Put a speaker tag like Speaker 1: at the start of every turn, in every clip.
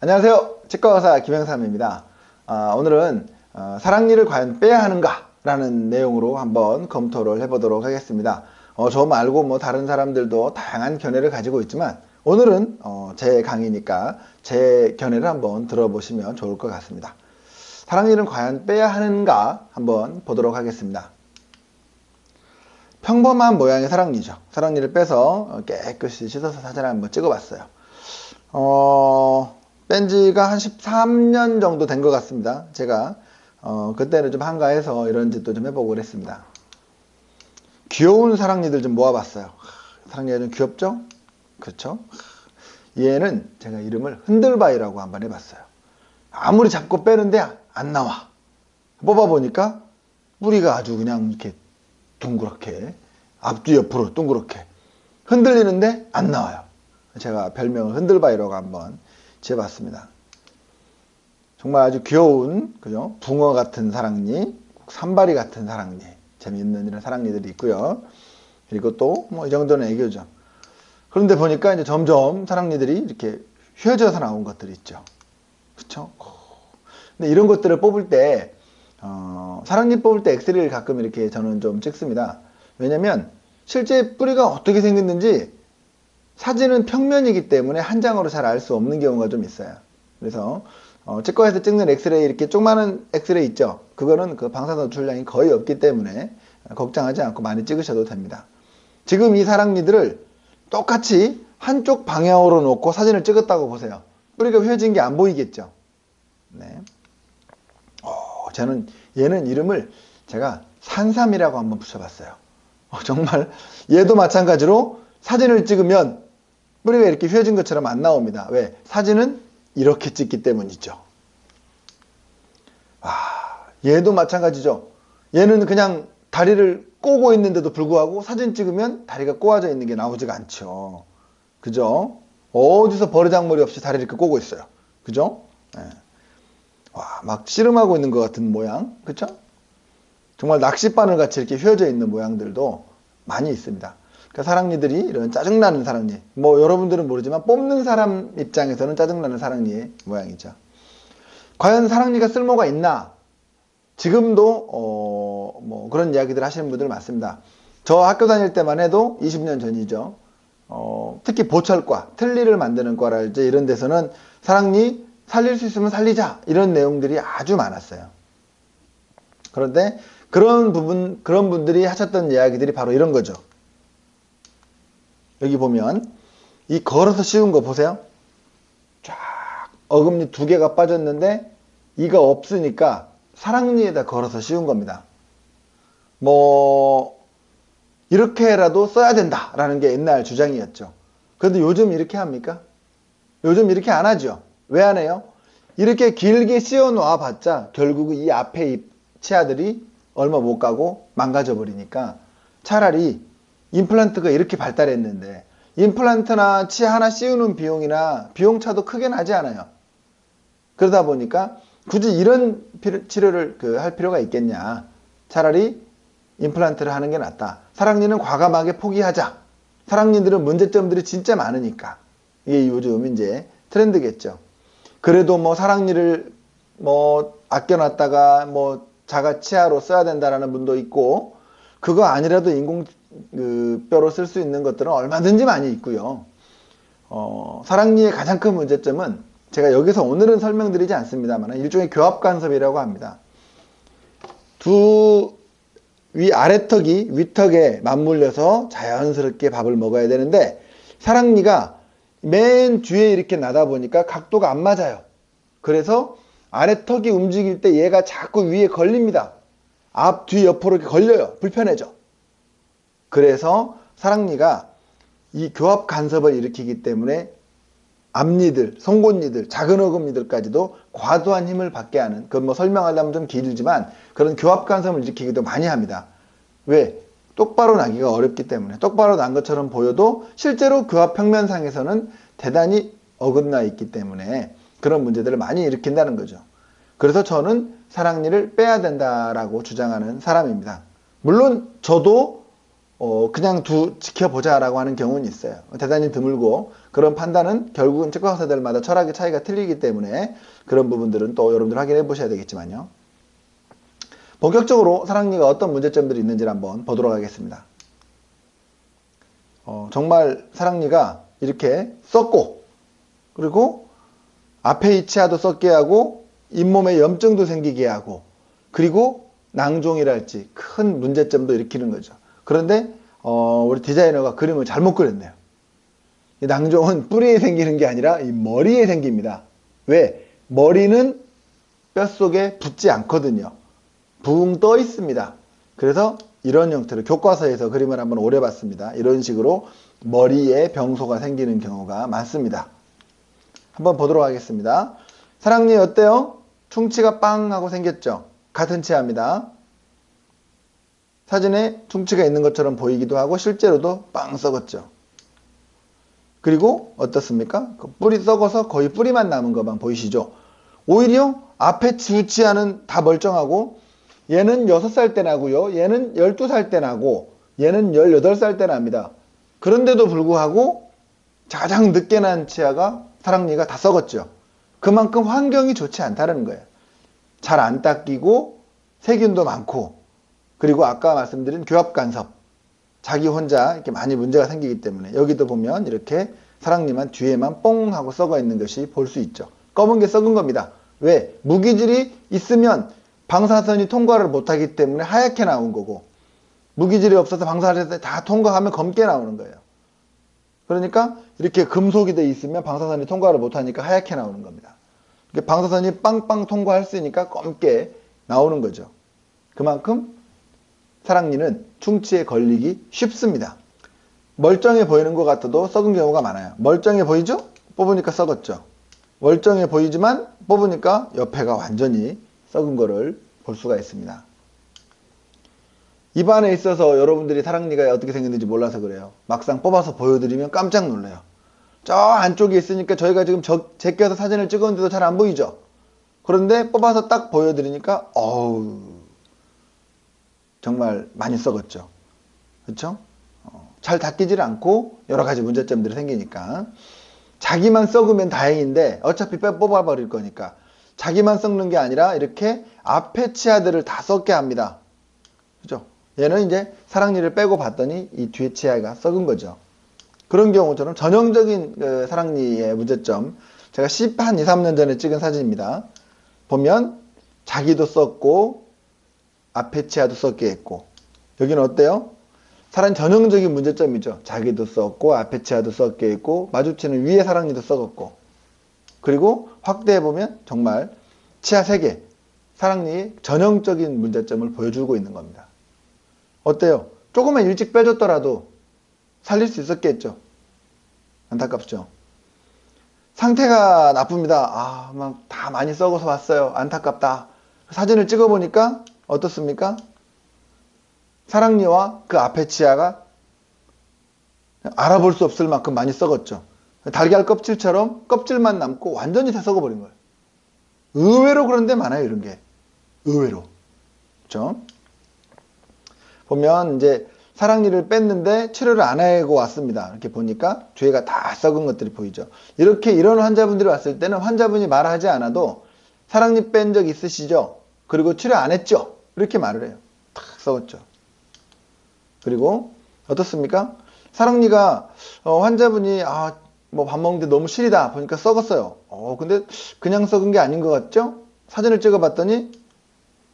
Speaker 1: 안녕하세요. 치과의사 김영삼입니다. 오늘은 사랑니를 과연 빼야 하는가? 라는 내용으로 한번 검토를 해보도록 하겠습니다. 저 말고 뭐 다른 사람들도 다양한 견해를 가지고 있지만 오늘은 제 강의니까 제 견해를 한번 들어보시면 좋을 것 같습니다. 사랑니를 과연 빼야 하는가? 한번 보도록 하겠습니다. 평범한 모양의 사랑니죠. 사랑니를 빼서 깨끗이 씻어서 사진을 한번 찍어봤어요. 뺀 지가 한 13년 정도 된 것 같습니다. 제가 그때는 좀 한가해서 이런 짓도 좀 해보고 그랬습니다. 귀여운 사랑니들 좀 모아봤어요. 사랑니가 좀 귀엽죠? 그렇죠? 얘는 제가 이름을 흔들바위라고 한번 해봤어요. 아무리 잡고 빼는데 안 나와. 뽑아보니까 뿌리가 아주 그냥 이렇게 둥그렇게 앞뒤 옆으로 둥그렇게 흔들리는데 안 나와요. 제가 별명을 흔들바위라고 한번 지어봤습니다. 정말 아주 귀여운, 그죠? 붕어 같은 사랑니, 산발이 같은 사랑니, 재미있는 이런 사랑니들이 있고요. 그리고 또 뭐 이 정도는 애교죠. 그런데 보니까 이제 점점 사랑니들이 이렇게 휘어져서 나온 것들이 있죠. 그쵸? 근데 이런 것들을 뽑을 때 사랑니 뽑을 때 엑스레이를 가끔 이렇게 저는 좀 찍습니다. 왜냐면 실제 뿌리가 어떻게 생겼는지 사진은 평면이기 때문에 한 장으로 잘 알 수 없는 경우가 좀 있어요. 그래서 치과에서 찍는 엑스레이 이렇게 조그마한 엑스레이 있죠. 그거는 그 방사선 노출량이 거의 없기 때문에 걱정하지 않고 많이 찍으셔도 됩니다. 지금 이 사랑니들을 똑같이 한쪽 방향으로 놓고 사진을 찍었다고 보세요. 뿌리가 휘어진 게 안 보이겠죠. 네. 얘는 이름을 제가 산삼이라고 한번 붙여봤어요. 정말 얘도 마찬가지로 사진을 찍으면 뿌리가 이렇게 휘어진 것처럼 안 나옵니다. 왜? 사진은 이렇게 찍기 때문이죠. 얘도 마찬가지죠. 얘는 그냥 다리를 꼬고 있는데도 불구하고 사진 찍으면 다리가 꼬아져 있는 게 나오지가 않죠. 그죠? 어디서 버르장머리 없이 다리를 이렇게 꼬고 있어요. 그죠? 네. 막 씨름하고 있는 것 같은 모양. 그쵸? 정말 낚싯바늘 같이 이렇게 휘어져 있는 모양들도 많이 있습니다. 그러니까 사랑니들이 이런 짜증나는 사랑니, 뭐 여러분들은 모르지만 뽑는 사람 입장에서는 짜증나는 사랑니의 모양이죠. 과연 사랑니가 쓸모가 있나? 지금도 뭐 그런 이야기들 하시는 분들 많습니다. 저 학교 다닐 때만 해도 20년 전이죠. 특히 보철과, 틀니를 만드는 과랄지 이런 데서는 사랑니 살릴 수 있으면 살리자 이런 내용들이 아주 많았어요. 그런데 그런 분들이 하셨던 이야기들이 바로 이런 거죠. 여기 보면 이 걸어서 씌운 거 보세요. 쫙 어금니 2개가 빠졌는데 이가 없으니까 사랑니에다 걸어서 씌운 겁니다. 뭐 이렇게라도 써야 된다라는 게 옛날 주장이었죠. 그런데 요즘 이렇게 합니까? 요즘 이렇게 안 하죠. 왜 안 해요? 이렇게 길게 씌워 놓아 봤자 결국 이 앞에 치아들이 얼마 못 가고 망가져 버리니까 차라리 임플란트가 이렇게 발달했는데 임플란트나 치아 하나 씌우는 비용이나 비용차도 크게 나지 않아요. 그러다 보니까 굳이 이런 치료를 할 필요가 있겠냐. 차라리 임플란트를 하는 게 낫다. 사랑니는 과감하게 포기하자. 사랑니들은 문제점들이 진짜 많으니까. 이게 요즘 이제 트렌드겠죠. 그래도 뭐 사랑니를 뭐 아껴놨다가 뭐 자가 치아로 써야 된다라는 분도 있고, 그거 아니라도 인공 뼈로 쓸 수 있는 것들은 얼마든지 많이 있고요. 사랑니의 가장 큰 문제점은 제가 여기서 오늘은 설명드리지 않습니다만 일종의 교합간섭이라고 합니다. 두 아래턱이 위턱에 맞물려서 자연스럽게 밥을 먹어야 되는데 사랑니가 맨 뒤에 이렇게 나다 보니까 각도가 안 맞아요. 그래서 아래턱이 움직일 때 얘가 자꾸 위에 걸립니다. 앞, 뒤, 옆으로 이렇게 걸려요. 불편해져. 그래서 사랑니가 이 교합 간섭을 일으키기 때문에 앞니들, 송곳니들, 작은 어금니들까지도 과도한 힘을 받게 하는, 그건 뭐 설명하려면 좀 길지만 그런 교합 간섭을 일으키기도 많이 합니다. 왜? 똑바로 나기가 어렵기 때문에. 똑바로 난 것처럼 보여도 실제로 교합 평면상에서는 대단히 어긋나 있기 때문에 그런 문제들을 많이 일으킨다는 거죠. 그래서 저는 사랑니를 빼야 된다라고 주장하는 사람입니다. 물론 저도 그냥 지켜보자라고 하는 경우는 있어요. 대단히 드물고 그런 판단은 결국은 치과 의사들마다 철학의 차이가 틀리기 때문에 그런 부분들은 또 여러분들 확인해 보셔야 되겠지만요. 본격적으로 사랑니가 어떤 문제점들이 있는지를 한번 보도록 하겠습니다. 정말 사랑니가 이렇게 썩고 그리고 앞에 이 치아도 썩게 하고 잇몸에 염증도 생기게 하고 그리고 낭종이랄지 큰 문제점도 일으키는 거죠. 그런데 우리 디자이너가 그림을 잘못 그렸네요. 이 낭종은 뿌리에 생기는 게 아니라 이 머리에 생깁니다. 왜? 머리는 뼛속에 붙지 않거든요. 붕 떠 있습니다. 그래서 이런 형태로 교과서에서 그림을 한번 오래 봤습니다. 이런 식으로 머리에 병소가 생기는 경우가 많습니다. 한번 보도록 하겠습니다. 사랑니 어때요? 충치가 빵 하고 생겼죠? 같은 치아입니다. 사진에 충치가 있는 것처럼 보이기도 하고 실제로도 빵 썩었죠. 그리고 어떻습니까? 그 뿌리 썩어서 거의 뿌리만 남은 것만 보이시죠? 오히려 앞에 두 치아는 다 멀쩡하고 얘는 6살 때 나고요. 얘는 12살 때 나고 얘는 18살 때 납니다. 그런데도 불구하고 가장 늦게 난 치아가 사랑니가 다 썩었죠. 그만큼 환경이 좋지 않다는 거예요. 잘 안 닦이고 세균도 많고 그리고 아까 말씀드린 교합간섭 자기 혼자 이렇게 많이 문제가 생기기 때문에 여기도 보면 이렇게 사랑니만 뒤에만 뽕 하고 썩어 있는 것이 볼 수 있죠. 검은 게 썩은 겁니다. 왜? 무기질이 있으면 방사선이 통과를 못하기 때문에 하얗게 나온 거고 무기질이 없어서 방사선이 다 통과하면 검게 나오는 거예요. 그러니까 이렇게 금속이 돼 있으면 방사선이 통과를 못하니까 하얗게 나오는 겁니다. 방사선이 빵빵 통과할 수 있으니까 검게 나오는 거죠. 그만큼 사랑니는 충치에 걸리기 쉽습니다. 멀쩡해 보이는 것 같아도 썩은 경우가 많아요. 멀쩡해 보이죠? 뽑으니까 썩었죠. 멀쩡해 보이지만 뽑으니까 옆에가 완전히 썩은 거를 볼 수가 있습니다. 입안에 있어서 여러분들이 사랑니가 어떻게 생겼는지 몰라서 그래요. 막상 뽑아서 보여드리면 깜짝 놀래요. 저 안쪽에 있으니까 저희가 지금 제껴서 사진을 찍었는데도 잘 안 보이죠? 그런데 뽑아서 딱 보여드리니까 어우 정말 많이 썩었죠. 그렇죠? 잘 닦이질 않고 여러 가지 문제점들이 생기니까 자기만 썩으면 다행인데 어차피 뽑아버릴 거니까 자기만 썩는 게 아니라 이렇게 앞에 치아들을 다 썩게 합니다. 그죠? 얘는 이제 사랑니를 빼고 봤더니 이 뒤에 치아가 썩은 거죠. 그런 경우처럼 전형적인 사랑니의 문제점 제가 한 2, 3년 전에 찍은 사진입니다. 보면 자기도 썩고 앞에 치아도 썩게 했고 여기는 어때요? 사람 전형적인 문제점이죠. 자기도 썩고 앞에 치아도 썩게 했고 마주치는 위에 사랑니도 썩었고 그리고 확대해보면 정말 치아 3개, 사랑니의 전형적인 문제점을 보여주고 있는 겁니다. 어때요? 조금만 일찍 빼줬더라도 살릴 수 있었겠죠? 안타깝죠? 상태가 나쁩니다. 막 다 많이 썩어서 왔어요. 안타깝다. 사진을 찍어보니까 어떻습니까? 사랑니와 그 앞에 치아가 알아볼 수 없을 만큼 많이 썩었죠. 달걀 껍질처럼 껍질만 남고 완전히 다 썩어버린 거예요. 의외로 그런 데 많아요, 이런 게. 의외로. 그렇죠? 보면 이제 사랑니를 뺐는데 치료를 안 하고 왔습니다. 이렇게 보니까 뒤에가 다 썩은 것들이 보이죠. 이런 환자분들이 왔을 때는 환자분이 말하지 않아도 사랑니 뺀 적 있으시죠? 그리고 치료 안 했죠? 이렇게 말을 해요. 탁 썩었죠. 그리고 어떻습니까? 사랑니가 환자분이 뭐 밥 먹는데 너무 시리다 보니까 썩었어요. 근데 그냥 썩은 게 아닌 것 같죠? 사진을 찍어봤더니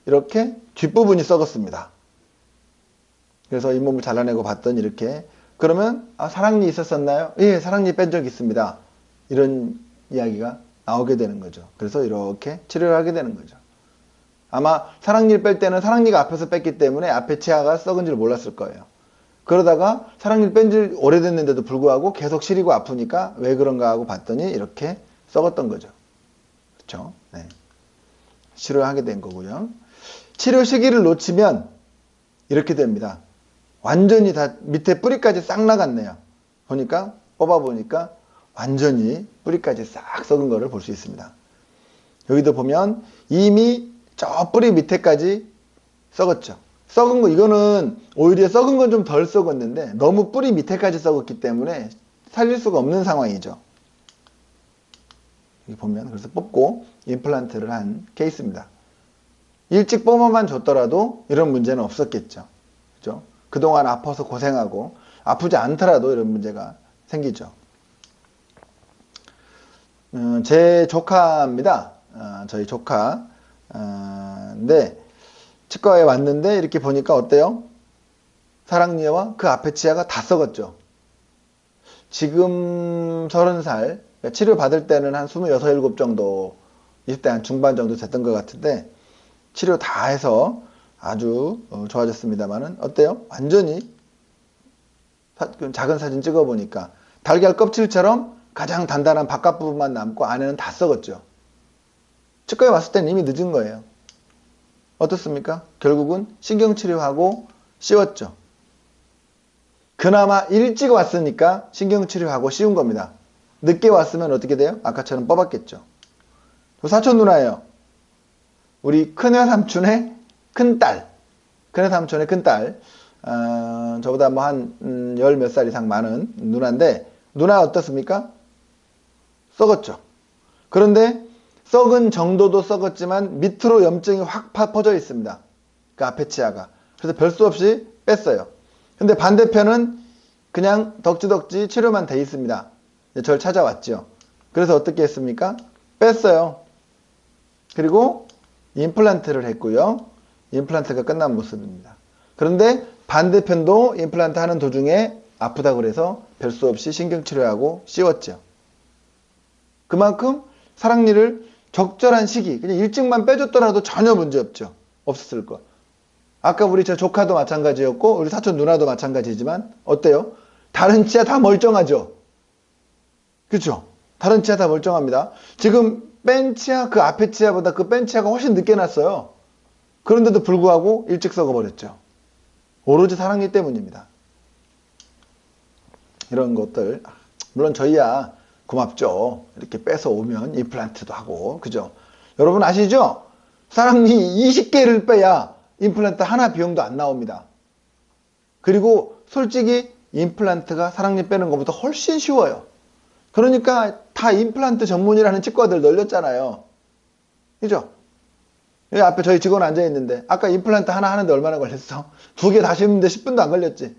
Speaker 1: 이렇게 뒷부분이 썩었습니다. 그래서 잇몸을 잘라내고 봤더니 이렇게 그러면 사랑니 있었었나요? 예, 사랑니 뺀 적 있습니다. 이런 이야기가 나오게 되는 거죠. 그래서 이렇게 치료를 하게 되는 거죠. 아마 사랑니를 뺄 때는 사랑니가 앞에서 뺐기 때문에 앞에 치아가 썩은 줄 몰랐을 거예요. 그러다가 사랑니를 뺀 지 오래됐는데도 불구하고 계속 시리고 아프니까 왜 그런가 하고 봤더니 이렇게 썩었던 거죠. 그렇죠? 네. 치료하게 된 거고요. 치료 시기를 놓치면 이렇게 됩니다. 완전히 다 밑에 뿌리까지 싹 나갔네요. 뽑아보니까 완전히 뿌리까지 싹 썩은 거를 볼 수 있습니다. 여기도 보면 이미 저 뿌리 밑에까지 썩었죠. 썩은 거, 이거는 오히려 썩은 건 좀 덜 썩었는데 너무 뿌리 밑에까지 썩었기 때문에 살릴 수가 없는 상황이죠. 여기 보면 그래서 뽑고 임플란트를 한 케이스입니다. 일찍 뽑아만 줬더라도 이런 문제는 없었겠죠. 그죠? 그동안 아파서 고생하고 아프지 않더라도 이런 문제가 생기죠. 제 조카입니다. 저희 조카. 근데 치과에 왔는데 이렇게 보니까 어때요? 사랑니와 그 앞에 치아가 다 썩었죠. 지금 30살, 치료 받을 때는 한 26, 7 정도, 20대 한 중반 정도 됐던 것 같은데 치료 다 해서 아주 좋아졌습니다만은 어때요? 완전히 작은 사진 찍어보니까 달걀 껍질처럼 가장 단단한 바깥 부분만 남고 안에는 다 썩었죠. 치과에 왔을 때는 이미 늦은 거예요. 어떻습니까? 결국은 신경치료하고 씌웠죠. 그나마 일찍 왔으니까 신경치료하고 씌운 겁니다. 늦게 왔으면 어떻게 돼요? 아까처럼 뽑았겠죠. 사촌 누나예요. 우리 큰외삼촌의 큰딸. 큰외삼촌의 큰딸. 저보다 뭐 한 열 몇 살 이상 많은 누나인데 누나 어떻습니까? 썩었죠. 그런데 썩은 정도도 썩었지만 밑으로 염증이 확 퍼져 있습니다. 그 앞에 치아가. 그래서 별 수 없이 뺐어요. 근데 반대편은 그냥 덕지덕지 치료만 돼 있습니다. 저를 찾아왔죠. 그래서 어떻게 했습니까? 뺐어요. 그리고 임플란트를 했고요. 임플란트가 끝난 모습입니다. 그런데 반대편도 임플란트 하는 도중에 아프다고 그래서 별 수 없이 신경치료하고 씌웠죠. 그만큼 사랑니를 적절한 시기, 그냥 일찍만 빼줬더라도 전혀 문제 없죠. 없었을 거. 아까 우리 저 조카도 마찬가지였고 우리 사촌 누나도 마찬가지지만 어때요? 다른 치아 다 멀쩡하죠? 그렇죠? 다른 치아 다 멀쩡합니다. 지금 뺀 치아, 그 앞에 치아보다 그 뺀 치아가 훨씬 늦게 났어요. 그런데도 불구하고 일찍 썩어버렸죠. 오로지 사랑니 때문입니다. 이런 것들 물론 저희야 고맙죠. 이렇게 빼서 오면 임플란트도 하고 그죠? 여러분 아시죠? 사랑니 20개를 빼야 임플란트 하나 비용도 안 나옵니다. 그리고 솔직히 임플란트가 사랑니 빼는 것보다 훨씬 쉬워요. 그러니까 다 임플란트 전문이라는 치과들 널렸잖아요. 그죠? 여기 앞에 저희 직원 앉아있는데 아까 임플란트 하나 하는데 얼마나 걸렸어? 2개 다 씌우는데 10분도 안 걸렸지.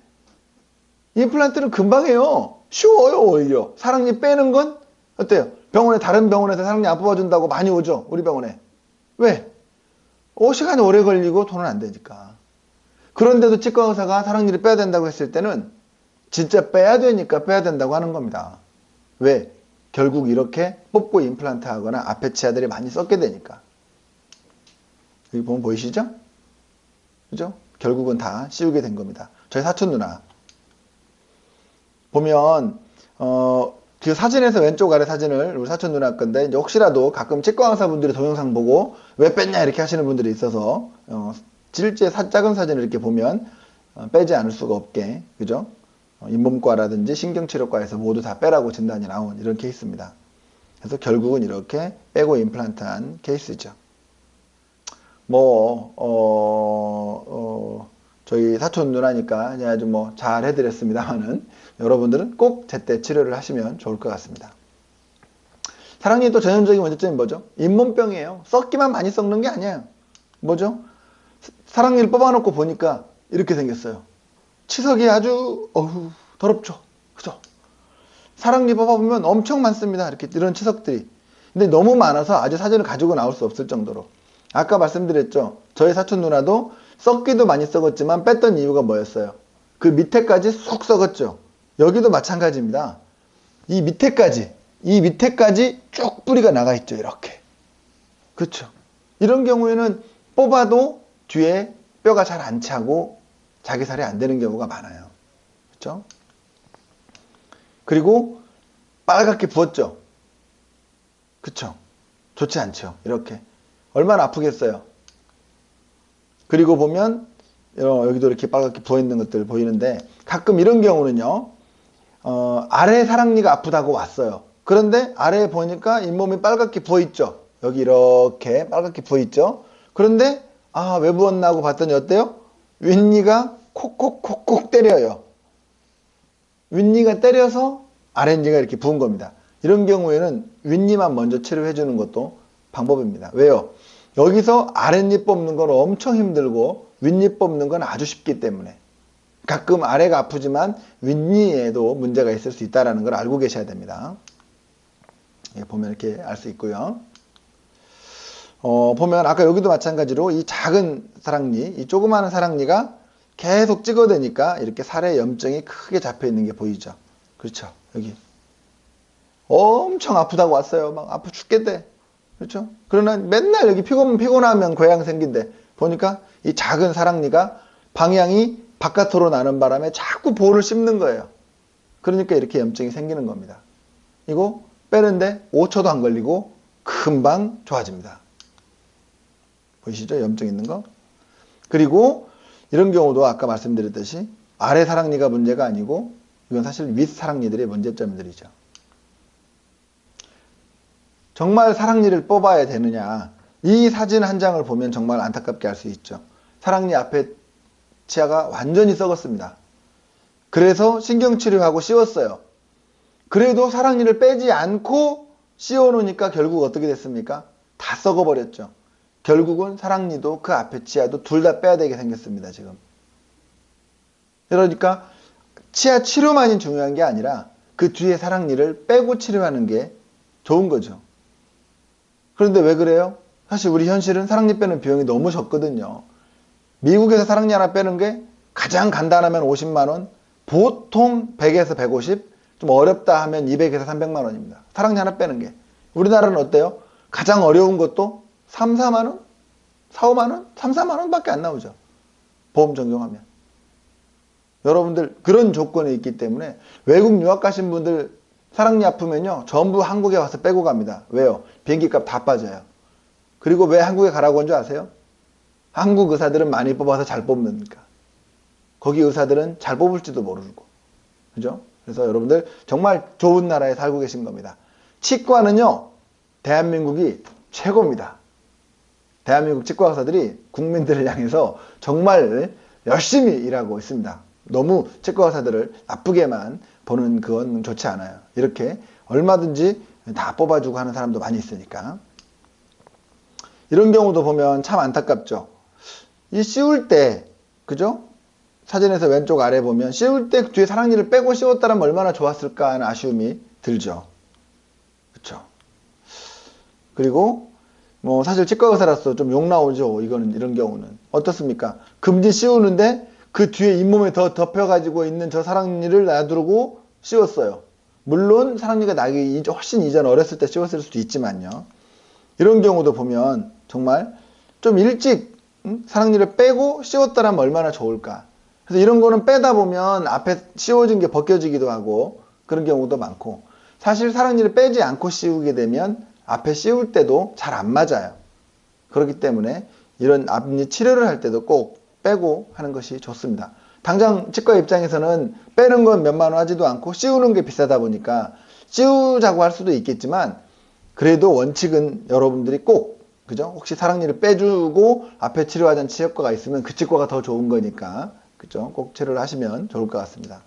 Speaker 1: 임플란트는 금방 해요. 쉬워요 오히려. 사랑니 빼는 건 어때요? 병원에 다른 병원에서 사랑니 안 뽑아준다고 많이 오죠. 우리 병원에. 왜? 시간이 오래 걸리고 돈은 안 되니까. 그런데도 치과 의사가 사랑니를 빼야 된다고 했을 때는 진짜 빼야 되니까 빼야 된다고 하는 겁니다. 왜? 결국 이렇게 뽑고 임플란트 하거나 앞에 치아들이 많이 썩게 되니까. 여기 보면 보이시죠? 그죠? 결국은 다 씌우게 된 겁니다. 저희 사촌 누나. 보면, 그 사진에서 왼쪽 아래 사진을 우리 사촌 누나 건데, 이제 혹시라도 가끔 치과 의사분들이 동영상 보고 왜 뺐냐 이렇게 하시는 분들이 있어서, 실제 작은 사진을 이렇게 보면, 빼지 않을 수가 없게, 그죠? 잇몸과라든지 신경치료과에서 모두 다 빼라고 진단이 나온 이런 케이스입니다. 그래서 결국은 이렇게 빼고 임플란트 한 케이스죠. 저희 사촌 누나니까 아주 뭐 잘 해드렸습니다만은 여러분들은 꼭 제때 치료를 하시면 좋을 것 같습니다. 사랑니의 또 전형적인 문제점이 뭐죠? 잇몸병이에요. 썩기만 많이 썩는 게 아니에요. 뭐죠? 사랑니를 뽑아놓고 보니까 이렇게 생겼어요. 치석이 아주 더럽죠. 그죠? 사랑니 뽑아보면 엄청 많습니다. 이렇게 이런 치석들이. 근데 너무 많아서 아주 사진을 가지고 나올 수 없을 정도로. 아까 말씀드렸죠. 저희 사촌 누나도 썩기도 많이 썩었지만 뺐던 이유가 뭐였어요? 그 밑에까지 쏙 썩었죠. 여기도 마찬가지입니다. 이 밑에까지 쭉 뿌리가 나가 있죠. 이렇게. 그렇죠. 이런 경우에는 뽑아도 뒤에 뼈가 잘 안 차고 자기 살이 안 되는 경우가 많아요. 그렇죠? 그리고 빨갛게 부었죠. 그렇죠? 좋지 않죠. 이렇게. 얼마나 아프겠어요. 그리고 보면 여기도 이렇게 빨갛게 부어있는 것들 보이는데 가끔 이런 경우는요. 아래 사랑니가 아프다고 왔어요. 그런데 아래에 보니까 잇몸이 빨갛게 부어있죠. 여기 이렇게 빨갛게 부어있죠. 그런데 왜 부었나 하고 봤더니 어때요? 윗니가 콕콕콕콕 때려요. 윗니가 때려서 아랫니가 이렇게 부은 겁니다. 이런 경우에는 윗니만 먼저 치료해 주는 것도 방법입니다. 왜요? 여기서 아랫니 뽑는 건 엄청 힘들고 윗니 뽑는 건 아주 쉽기 때문에 가끔 아래가 아프지만 윗니에도 문제가 있을 수 있다는 걸 알고 계셔야 됩니다. 보면 이렇게 알 수 있고요. 보면 아까 여기도 마찬가지로 이 작은 사랑니, 이 조그마한 사랑니가 계속 찍어대니까 이렇게 살에 염증이 크게 잡혀 있는 게 보이죠. 그렇죠. 여기 엄청 아프다고 왔어요. 막 아파 죽겠대. 그렇죠. 그러나 맨날 여기 피곤하면 궤양 생긴대. 보니까 이 작은 사랑니가 방향이 바깥으로 나는 바람에 자꾸 볼을 씹는 거예요. 그러니까 이렇게 염증이 생기는 겁니다. 이거 빼는데 5초도 안 걸리고 금방 좋아집니다. 보이시죠? 염증 있는 거. 그리고 이런 경우도 아까 말씀드렸듯이 아래 사랑니가 문제가 아니고 이건 사실 윗 사랑니들의 문제점들이죠. 정말 사랑니를 뽑아야 되느냐. 이 사진 한 장을 보면 정말 안타깝게 알 수 있죠. 사랑니 앞에 치아가 완전히 썩었습니다. 그래서 신경치료하고 씌웠어요. 그래도 사랑니를 빼지 않고 씌워놓으니까 결국 어떻게 됐습니까? 다 썩어버렸죠. 결국은 사랑니도 그 앞에 치아도 둘 다 빼야 되게 생겼습니다. 지금. 그러니까 치아 치료만이 중요한 게 아니라 그 뒤에 사랑니를 빼고 치료하는 게 좋은 거죠. 그런데 왜 그래요? 사실 우리 현실은 사랑니 빼는 비용이 너무 적거든요. 미국에서 사랑니 하나 빼는 게 가장 간단하면 50만 원, 보통 100에서 150, 좀 어렵다 하면 200에서 300만 원입니다. 사랑니 하나 빼는 게. 우리나라는 어때요? 가장 어려운 것도 3, 4만 원? 4, 5만 원? 3, 4만 원밖에 안 나오죠. 보험 적용하면. 여러분들 그런 조건이 있기 때문에 외국 유학 가신 분들 사랑니 아프면요 전부 한국에 와서 빼고 갑니다. 왜요? 비행기 값 다 빠져요. 그리고 왜 한국에 가라고 한 줄 아세요? 한국 의사들은 많이 뽑아서 잘 뽑는다니까. 거기 의사들은 잘 뽑을지도 모르고. 그죠? 그래서 여러분들 정말 좋은 나라에 살고 계신 겁니다. 치과는요 대한민국이 최고입니다. 대한민국 치과 의사들이 국민들을 향해서 정말 열심히 일하고 있습니다. 너무 치과 의사들을 나쁘게만 보는 그건 좋지 않아요. 이렇게 얼마든지 다 뽑아주고 하는 사람도 많이 있으니까. 이런 경우도 보면 참 안타깝죠. 이 씌울 때, 그죠? 사진에서 왼쪽 아래 보면 씌울 때 뒤에 사랑니를 빼고 씌웠다면 얼마나 좋았을까 하는 아쉬움이 들죠. 그렇죠? 그리고 뭐 사실 치과 의사라서 좀 욕 나오죠. 이런 경우는 어떻습니까? 금지 씌우는데 그 뒤에 잇몸에 더 덮여가지고 있는 저 사랑니를 놔두고 씌웠어요. 물론 사랑니가 나기 훨씬 이전 어렸을 때 씌웠을 수도 있지만요. 이런 경우도 보면 정말 좀 일찍 사랑니를 빼고 씌웠다면 얼마나 좋을까. 그래서 이런 거는 빼다 보면 앞에 씌워진 게 벗겨지기도 하고 그런 경우도 많고 사실 사랑니를 빼지 않고 씌우게 되면 앞에 씌울 때도 잘 안 맞아요. 그렇기 때문에 이런 앞니 치료를 할 때도 꼭 빼고 하는 것이 좋습니다. 당장 치과 입장에서는 빼는 건 몇만 원 하지도 않고 씌우는 게 비싸다 보니까 씌우자고 할 수도 있겠지만 그래도 원칙은 여러분들이 꼭 그죠? 혹시 사랑니를 빼주고 앞에 치료하자는 치료과가 있으면 그 치과가 더 좋은 거니까 그죠? 꼭 치료를 하시면 좋을 것 같습니다.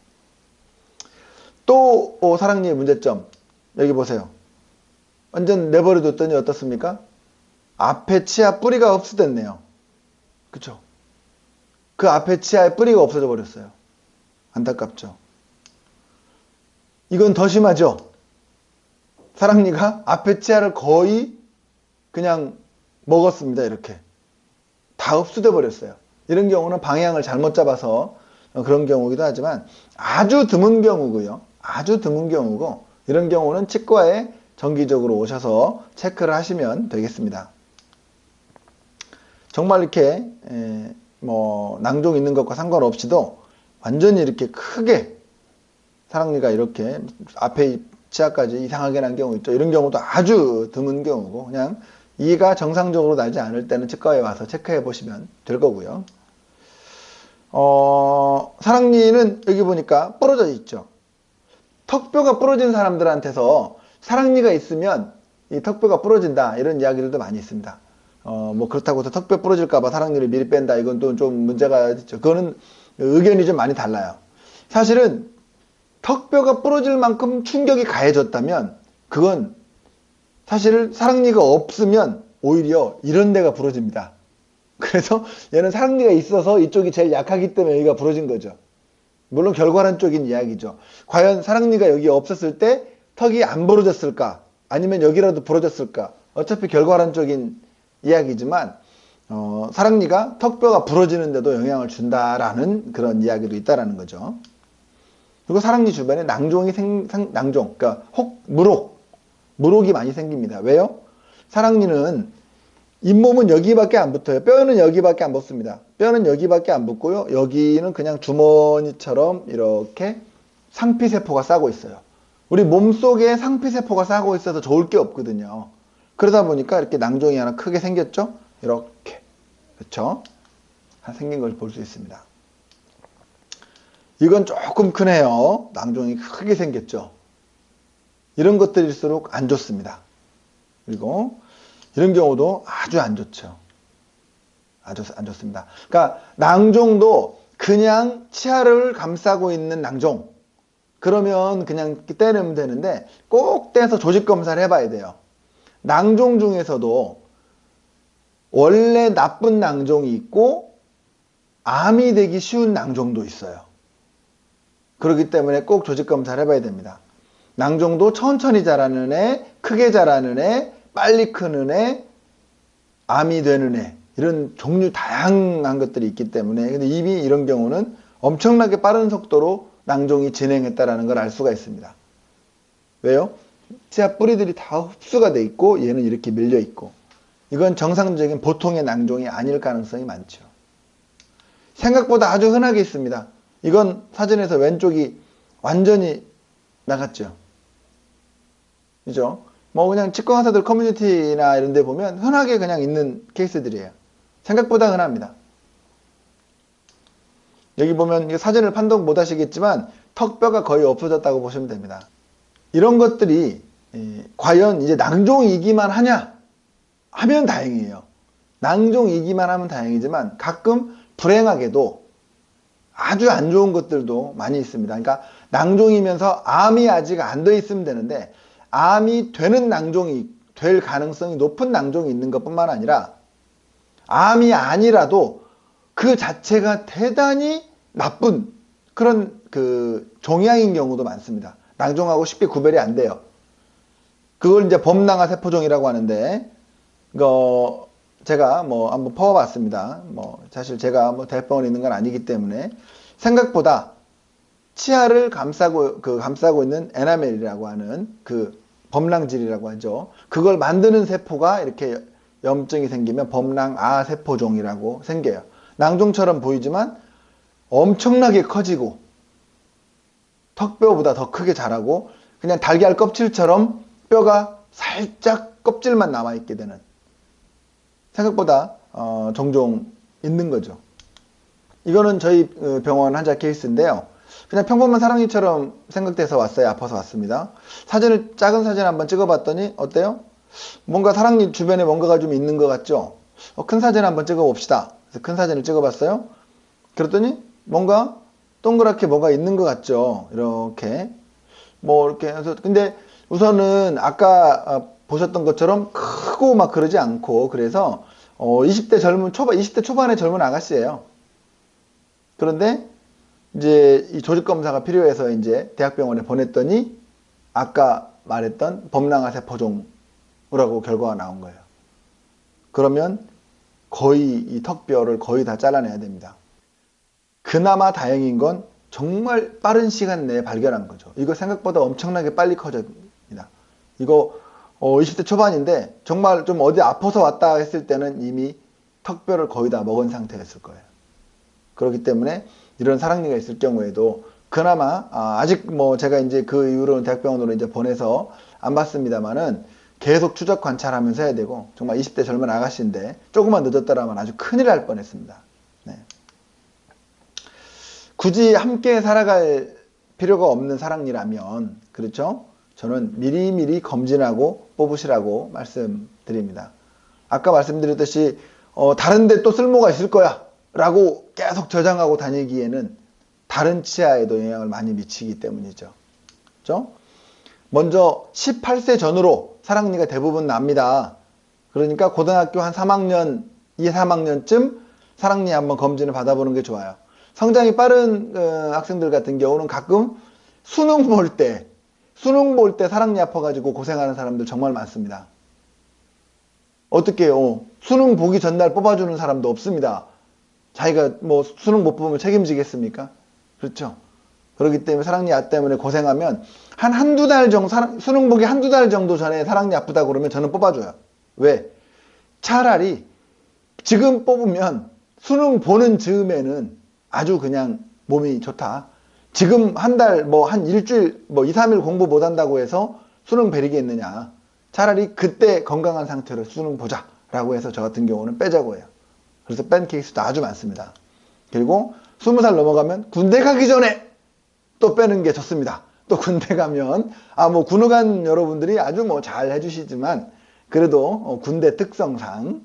Speaker 1: 또 사랑니의 문제점 여기 보세요. 완전 내버려 뒀더니 어떻습니까? 앞에 치아 뿌리가 흡수됐네요. 그쵸? 그 앞에 치아에 뿌리가 없어져 버렸어요. 안타깝죠? 이건 더 심하죠? 사랑니가 앞에 치아를 거의 그냥 먹었습니다. 이렇게. 다 흡수돼 버렸어요. 이런 경우는 방향을 잘못 잡아서 그런 경우이기도 하지만 아주 드문 경우고요. 아주 드문 경우고 이런 경우는 치과에 정기적으로 오셔서 체크를 하시면 되겠습니다. 정말 이렇게 뭐 낭종 있는 것과 상관없이도 완전히 이렇게 크게 사랑니가 이렇게 앞에 치아까지 이상하게 난 경우 있죠. 이런 경우도 아주 드문 경우고 그냥 이가 정상적으로 나지 않을 때는 치과에 와서 체크해 보시면 될 거고요. 사랑니는 여기 보니까 부러져 있죠. 턱뼈가 부러진 사람들한테서 사랑니가 있으면 이 턱뼈가 부러진다 이런 이야기들도 많이 있습니다. 뭐 그렇다고 해서 턱뼈 부러질까봐 사랑니를 미리 뺀다. 이건 또 좀 문제가 있죠. 그거는 의견이 좀 많이 달라요. 사실은 턱뼈가 부러질 만큼 충격이 가해졌다면 그건 사실 사랑니가 없으면 오히려 이런 데가 부러집니다. 그래서 얘는 사랑니가 있어서 이쪽이 제일 약하기 때문에 여기가 부러진 거죠. 물론 결과론적인 이야기죠. 과연 사랑니가 여기 없었을 때 턱이 안 부러졌을까? 아니면 여기라도 부러졌을까? 어차피 결과론적인 이야기지만 사랑니가 턱뼈가 부러지는데도 영향을 준다라는 그런 이야기도 있다라는 거죠. 그리고 사랑니 주변에 낭종이 낭종, 그러니까 물혹이 많이 생깁니다. 왜요? 사랑니는 잇몸은 여기밖에 안 붙어요. 뼈는 여기밖에 안 붙습니다. 뼈는 여기밖에 안 붙고요. 여기는 그냥 주머니처럼 이렇게 상피세포가 싸고 있어요. 우리 몸속에 상피세포가 싸고 있어서 좋을 게 없거든요. 그러다 보니까 이렇게 낭종이 하나 크게 생겼죠? 이렇게. 그렇죠? 생긴 걸 볼 수 있습니다. 이건 조금 크네요. 낭종이 크게 생겼죠? 이런 것들일수록 안 좋습니다. 그리고 이런 경우도 아주 안 좋죠. 아주 안 좋습니다. 그러니까 낭종도 그냥 치아를 감싸고 있는 낭종. 그러면 그냥 떼내면 되는데 꼭 떼서 조직 검사를 해봐야 돼요. 낭종 중에서도 원래 나쁜 낭종이 있고 암이 되기 쉬운 낭종도 있어요. 그렇기 때문에 꼭 조직 검사를 해봐야 됩니다. 낭종도 천천히 자라는 애, 크게 자라는 애, 빨리 크는 애, 암이 되는 애, 이런 종류 다양한 것들이 있기 때문에 근데 이미 이런 경우는 엄청나게 빠른 속도로 낭종이 진행했다라는 걸 알 수가 있습니다. 왜요? 치아 뿌리들이 다 흡수가 돼 있고 얘는 이렇게 밀려 있고 이건 정상적인 보통의 낭종이 아닐 가능성이 많죠. 생각보다 아주 흔하게 있습니다. 이건 사진에서 왼쪽이 완전히 나갔죠. 그죠? 뭐 그냥 치과 의사들 커뮤니티나 이런 데 보면 흔하게 그냥 있는 케이스들이에요. 생각보다 흔합니다. 여기 보면 사진을 판독 못 하시겠지만 턱뼈가 거의 없어졌다고 보시면 됩니다. 이런 것들이 과연 이제 낭종이기만 하냐 하면 다행이에요. 낭종이기만 하면 다행이지만 가끔 불행하게도 아주 안 좋은 것들도 많이 있습니다. 그러니까 낭종이면서 암이 아직 안 돼 있으면 되는데 암이 되는 낭종이 될 가능성이 높은 낭종이 있는 것뿐만 아니라 암이 아니라도 그 자체가 대단히 나쁜 그런 그 종양인 경우도 많습니다. 낭종하고 쉽게 구별이 안 돼요. 그걸 이제 범낭아 세포종이라고 하는데 이거 제가 뭐 한번 퍼와봤습니다. 뭐 사실 제가 뭐 대학병원에 있는 건 아니기 때문에 생각보다 치아를 감싸고 있는 에나멜이라고 하는 그 범랑질이라고 하죠. 그걸 만드는 세포가 이렇게 염증이 생기면 범랑아 세포종이라고 생겨요. 낭종처럼 보이지만 엄청나게 커지고 턱뼈보다 더 크게 자라고 그냥 달걀 껍질처럼 뼈가 살짝 껍질만 남아있게 되는 생각보다 종종 있는 거죠. 이거는 저희 병원 환자 케이스인데요. 그냥 평범한 사랑니처럼 생각돼서 왔어요. 아파서 왔습니다. 작은 사진 한번 찍어봤더니 어때요? 뭔가 사랑니 주변에 뭔가가 좀 있는 것 같죠? 큰 사진 한번 찍어봅시다. 그래서 큰 사진을 찍어봤어요. 그랬더니 뭔가 동그랗게 뭐가 있는 것 같죠? 이렇게 뭐 이렇게 해서 근데 우선은 아까 보셨던 것처럼 크고 막 그러지 않고 그래서 20대 초반의 젊은 아가씨예요. 그런데 이제 이 조직 검사가 필요해서 이제 대학병원에 보냈더니 아까 말했던 범랑아 세포종이라고 결과가 나온 거예요. 그러면 거의 이 턱뼈를 거의 다 잘라내야 됩니다. 그나마 다행인 건 정말 빠른 시간 내에 발견한 거죠. 이거 생각보다 엄청나게 빨리 커집니다. 이거 20대 초반인데 정말 좀 어디 아파서 왔다 했을 때는 이미 턱뼈를 거의 다 먹은 상태였을 거예요. 그렇기 때문에 이런 사랑니가 있을 경우에도 그나마 아직 뭐 제가 이제 그 이후로는 대학병원으로 이제 보내서 안 봤습니다만은 계속 추적 관찰하면서 해야 되고 정말 20대 젊은 아가씨인데 조금만 늦었더라면 아주 큰일 날 뻔했습니다. 네. 굳이 함께 살아갈 필요가 없는 사랑니라면 그렇죠? 저는 미리미리 검진하고 뽑으시라고 말씀드립니다. 아까 말씀드렸듯이 다른데 또 쓸모가 있을 거야 라고 계속 저장하고 다니기에는 다른 치아에도 영향을 많이 미치기 때문이죠. 그렇죠? 먼저 18세 전후로 사랑니가 대부분 납니다. 그러니까 고등학교 한 3학년, 2, 3학년쯤 사랑니 한번 검진을 받아보는 게 좋아요. 성장이 빠른 학생들 같은 경우는 가끔 수능 볼 때 사랑니 아파가지고 고생하는 사람들 정말 많습니다. 어떻게 해요? 수능 보기 전날 뽑아주는 사람도 없습니다. 자기가 뭐 수능 못 보면 책임지겠습니까? 그렇죠? 그렇기 때문에 사랑니 아 때문에 고생하면 한두 달 정도, 수능 보기 한두 달 정도 전에 사랑니 아프다 그러면 저는 뽑아줘요. 왜? 차라리 지금 뽑으면 수능 보는 즈음에는 아주 그냥 몸이 좋다. 지금 한 달, 한 일주일, 2, 3일 공부 못 한다고 해서 수능 베리겠느냐. 차라리 그때 건강한 상태로 수능 보자. 라고 해서 저 같은 경우는 빼자고 해요. 그래서 뺀 케이스도 아주 많습니다. 그리고 20살 넘어가면 군대 가기 전에 또 빼는 게 좋습니다. 또 군대 가면, 군의관 여러분들이 아주 잘 해주시지만, 그래도 군대 특성상,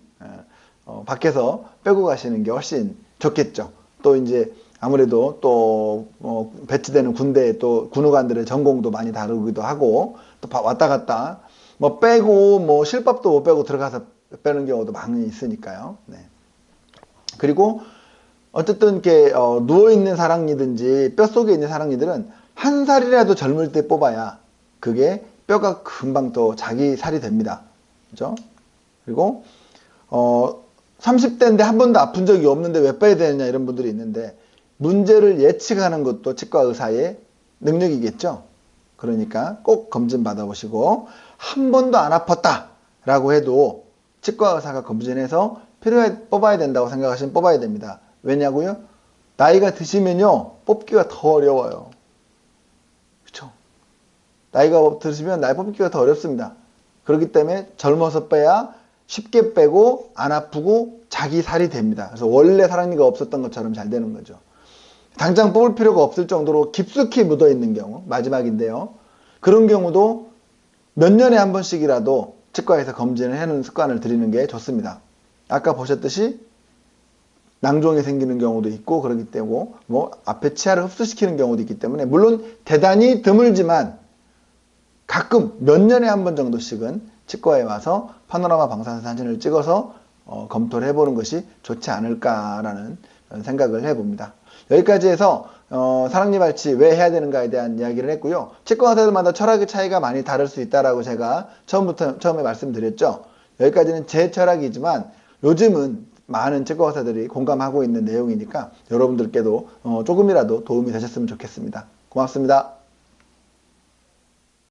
Speaker 1: 밖에서 빼고 가시는 게 훨씬 좋겠죠. 또 이제 아무래도 또 배치되는 군대에 또 군의관들의 전공도 많이 다르기도 하고 또 왔다 갔다 빼고 실밥도 못 빼고 들어가서 빼는 경우도 많이 있으니까요. 네. 그리고 어쨌든 이렇게 누워 있는 사랑니든지 뼛속에 있는 사랑니들은 한 살이라도 젊을 때 뽑아야 그게 뼈가 금방 또 자기 살이 됩니다. 그죠? 그리고 30대인데 한 번도 아픈 적이 없는데 왜 빼야 되느냐 이런 분들이 있는데 문제를 예측하는 것도 치과 의사의 능력이겠죠. 그러니까 꼭 검진 받아보시고 한 번도 안 아팠다 라고 해도 치과 의사가 검진해서 필요해 뽑아야 된다고 생각하시면 뽑아야 됩니다. 왜냐고요? 나이가 드시면요 뽑기가 더 어려워요. 그렇죠? 나이가 드시면 나이 뽑기가 더 어렵습니다. 그렇기 때문에 젊어서 빼야 쉽게 빼고 안 아프고 자기 살이 됩니다. 그래서 원래 사랑니가 없었던 것처럼 잘 되는 거죠. 당장 뽑을 필요가 없을 정도로 깊숙이 묻어 있는 경우, 마지막인데요. 그런 경우도 몇 년에 한 번씩이라도 치과에서 검진을 해놓은 습관을 들이는 게 좋습니다. 아까 보셨듯이 낭종이 생기는 경우도 있고 그렇기 때문에 앞에 치아를 흡수시키는 경우도 있기 때문에 물론 대단히 드물지만 가끔 몇 년에 한 번 정도씩은 치과에 와서 파노라마 방사선 사진을 찍어서 검토를 해보는 것이 좋지 않을까라는 생각을 해봅니다. 여기까지 해서 사랑니 발치 왜 해야 되는가에 대한 이야기를 했고요. 치과 의사들마다 철학의 차이가 많이 다를 수 있다라고 제가 처음에 말씀드렸죠. 여기까지는 제 철학이지만 요즘은 많은 치과 의사들이 공감하고 있는 내용이니까 여러분들께도 조금이라도 도움이 되셨으면 좋겠습니다. 고맙습니다.